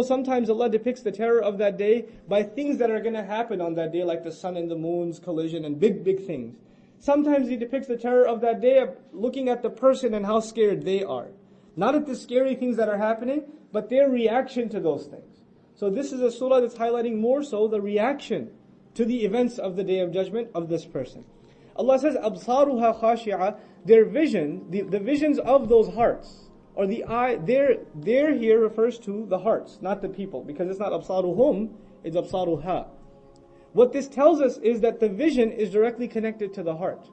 Sometimes Allah depicts the terror of that day by things that are going to happen on that day, like the sun and the moon's collision and big, big things. Sometimes He depicts the terror of that day looking at the person and how scared they are. Not at the scary things that are happening, but their reaction to those things. So this is a surah that's highlighting more so the reaction to the events of the Day of Judgment of this person. Allah says, أَبْصَارُهَا خَاشِعَةً, their vision, the visions of those hearts, or the eye, there here refers to the hearts, not the people, because it's not absaruhum, it's absaruha. What this tells us is that the vision is directly connected to the heart.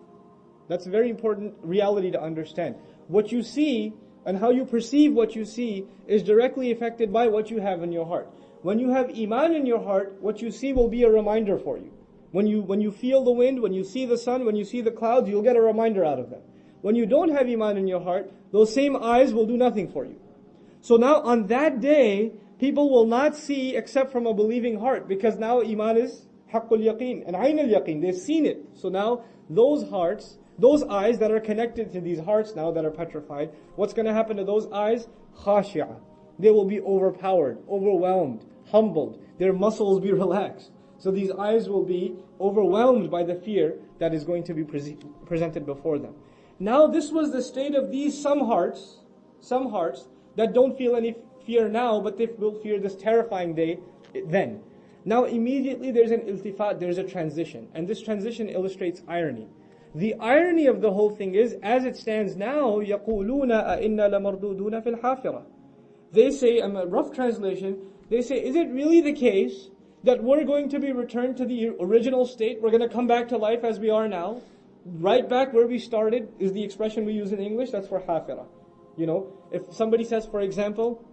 That's a very important reality to understand. What you see and how you perceive what you see is directly affected by what you have in your heart. When you have iman in your heart, what you see will be a reminder for you. When you feel the wind, when you see the sun, when you see the clouds, you'll get a reminder out of them. When you don't have iman in your heart, those same eyes will do nothing for you. So now on that day, people will not see except from a believing heart, because now iman is haqqul yaqeen and ayn al-yaqeen. They've seen it. So now those hearts, those eyes that are connected to these hearts now that are petrified, what's going to happen to those eyes? Khashi'ah. They will be overpowered, overwhelmed, humbled. Their muscles will be relaxed. So these eyes will be overwhelmed by the fear that is going to be presented before them. Now this was the state of these some hearts that don't feel any fear now, but they will fear this terrifying day then. Now immediately there's an iltifat, there's a transition. And this transition illustrates irony. The irony of the whole thing is, as it stands now, يَقُولُونَ أَإِنَّا لَمَرْدُودُونَ فِي الْحَافِرَةِ. They say, a rough translation, they say, is it really the case that we're going to be returned to the original state? We're going to come back to life as we are now? Right back where we started is the expression we use in English. That's for hafira. If somebody says, for example,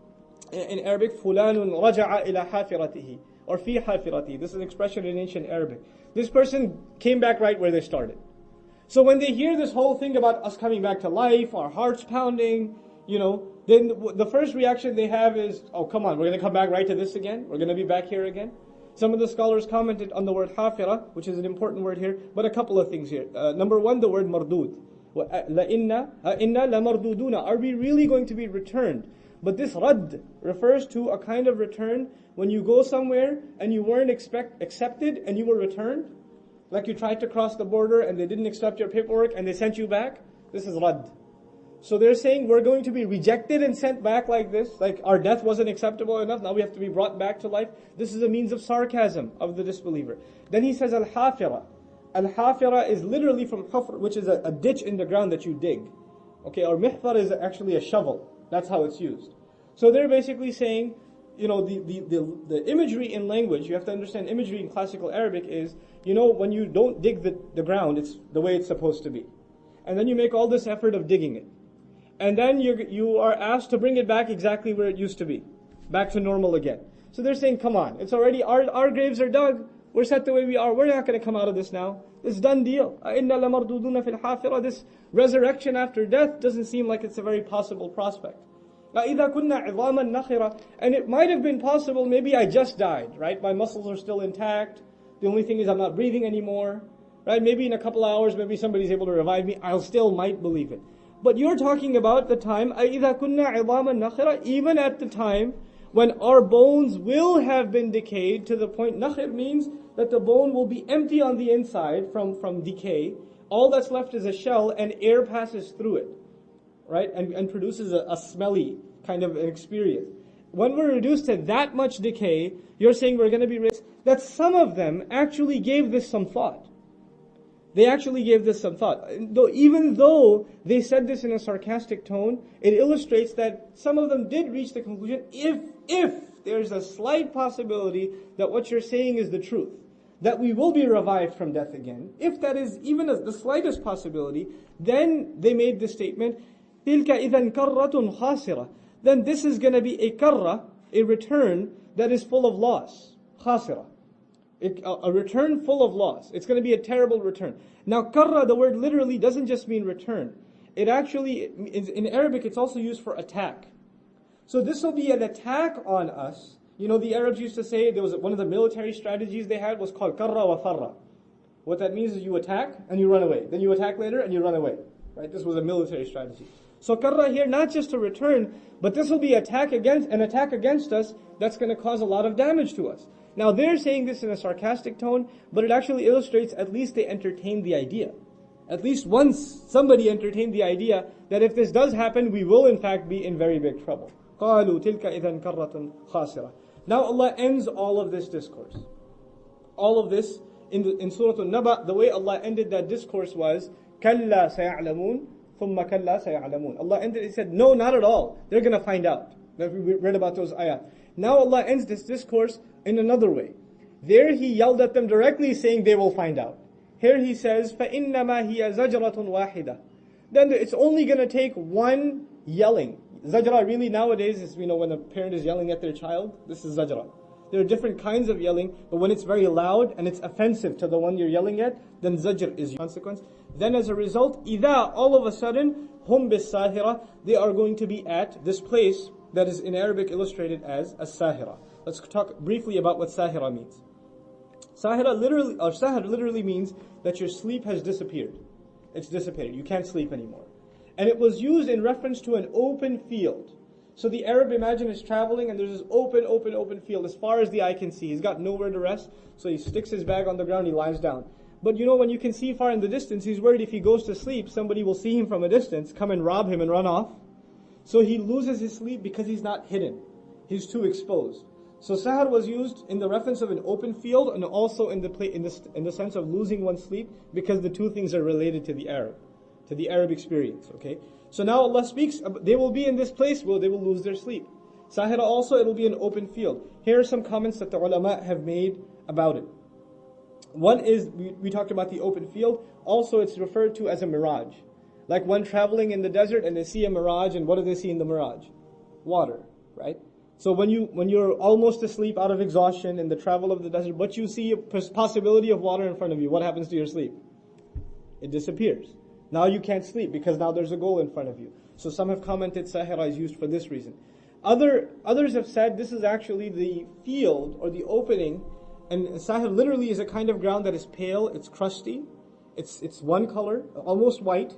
in Arabic, fulanun raja'a ila hafiratihi, or fi hafiratihi. This is an expression in ancient Arabic. This person came back right where they started. So when they hear this whole thing about us coming back to life, our hearts pounding, then the first reaction they have is, oh come on, we're going to come back right to this again? We're going to be back here again? Some of the scholars commented on the word hafira, which is an important word here, but a couple of things here. Number one, the word mardud. Inna la marduduna. Are we really going to be returned? But this radd refers to a kind of return when you go somewhere and you weren't accepted and you were returned. Like you tried to cross the border and they didn't accept your paperwork and they sent you back. This is radd. So they're saying we're going to be rejected and sent back like this, like our death wasn't acceptable enough, now we have to be brought back to life. This is a means of sarcasm of the disbeliever. Then he says al-hafira. Al-hafira is literally from hafr, which is a ditch in the ground that you dig. Okay, or mihfar is actually a shovel. That's how it's used. So they're basically saying, the imagery in language, you have to understand imagery in classical Arabic is, when you don't dig the ground, it's the way it's supposed to be. And then you make all this effort of digging it. And then you are asked to bring it back exactly where it used to be. Back to normal again. So they're saying, come on, it's already, our graves are dug. We're set the way we are. We're not going to come out of this now. This done deal. إِنَّا لَمَرْدُودُونَ فِي الْحَافِرَةِ. This resurrection after death doesn't seem like it's a very possible prospect. إِذَا كُنَّا عِظَامًا نَخِرًا. And it might have been possible, maybe I just died, right? My muscles are still intact. The only thing is I'm not breathing anymore. Right? Maybe in a couple of hours, maybe somebody's able to revive me. I still might believe it. But you're talking about the time, أَإِذَا كُنَّا عِظَامًا نَخِرًا, even at the time when our bones will have been decayed to the point, nakhir means that the bone will be empty on the inside from decay. All that's left is a shell and air passes through it, right? And produces a smelly kind of an experience. When we're reduced to that much decay, you're saying we're going to be rich. That some of them actually gave this some thought. They actually gave this some thought. Even though they said this in a sarcastic tone, it illustrates that some of them did reach the conclusion, if there's a slight possibility that what you're saying is the truth, that we will be revived from death again, if that is even the slightest possibility, then they made the statement, تِلْكَ إِذًا كَرَّةٌ خَاسِرَةٌ. Then this is going to be a karra, a return that is full of loss. Khasira. A return full of loss. It's going to be a terrible return. Now, karra, the word literally doesn't just mean return. It actually, in Arabic, it's also used for attack. So this will be an attack on us. The Arabs used to say, there was one of the military strategies they had was called karra wa farra. What that means is you attack and you run away. Then you attack later and you run away. Right? This was a military strategy. So karra here, not just a return, but this will be an attack against us that's going to cause a lot of damage to us. Now they're saying this in a sarcastic tone, but it actually illustrates at least they entertained the idea. At least once somebody entertained the idea that if this does happen, we will in fact be in very big trouble. قَالُوا تِلْكَ إِذًا كَرَّةٌ خَاسِرَةٌ. Now Allah ends all of this discourse. All of this in Surah An-Naba, the way Allah ended that discourse was كَلَّا سَيَعْلَمُونَ ثُمَّ كَلَّا سَيَعْلَمُونَ. Allah ended it, He said, no, not at all. They're going to find out. We read about those ayat. Now Allah ends this discourse in another way. There He yelled at them directly saying they will find out. Here He says, فَإِنَّمَا هِيَ زَجْرَةٌ وَاحِدَةٌ. Then it's only going to take one yelling. Zajra really nowadays is, when a parent is yelling at their child, this is zajra. There are different kinds of yelling, but when it's very loud and it's offensive to the one you're yelling at, then zajr is your consequence. Then as a result, إِذَا, all of a sudden, هُمْ بِالسَّاهِرَةِ, they are going to be at this place that is in Arabic illustrated as as-sahira. Let's talk briefly about what sahira means. Sahira literally means that your sleep has disappeared. It's dissipated. You can't sleep anymore. And it was used in reference to an open field. So the Arab, imagine, is traveling and there's this open field as far as the eye can see. He's got nowhere to rest, so he sticks his bag on the ground, he lies down. But when you can see far in the distance, he's worried if he goes to sleep, somebody will see him from a distance, come and rob him and run off. So he loses his sleep because he's not hidden. He's too exposed. So sahar was used in the reference of an open field and also in the sense of losing one's sleep, because the two things are related to the Arab experience. Okay. So now Allah speaks, they will be in this place where they will lose their sleep. Sahira also, it will be an open field. Here are some comments that the ulama have made about it. One is, we talked about the open field. Also, it's referred to as a mirage. Like one traveling in the desert and they see a mirage, and what do they see in the mirage? Water, right? So when you're almost asleep out of exhaustion in the travel of the desert, but you see a possibility of water in front of you, what happens to your sleep? It disappears. Now you can't sleep because now there's a goal in front of you. So some have commented sahira is used for this reason. Others have said this is actually the field or the opening, and sahir literally is a kind of ground that is pale, it's crusty, it's one color, almost white,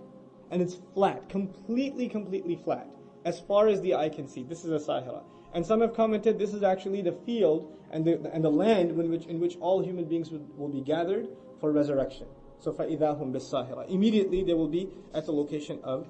and it's flat, completely flat, as far as the eye can see. This is a sahira. And some have commented this is actually the field and the land in which all human beings will be gathered for resurrection. So فَإِذَا هُمْ بِالسَّاهِرَةِ. Immediately they will be at the location of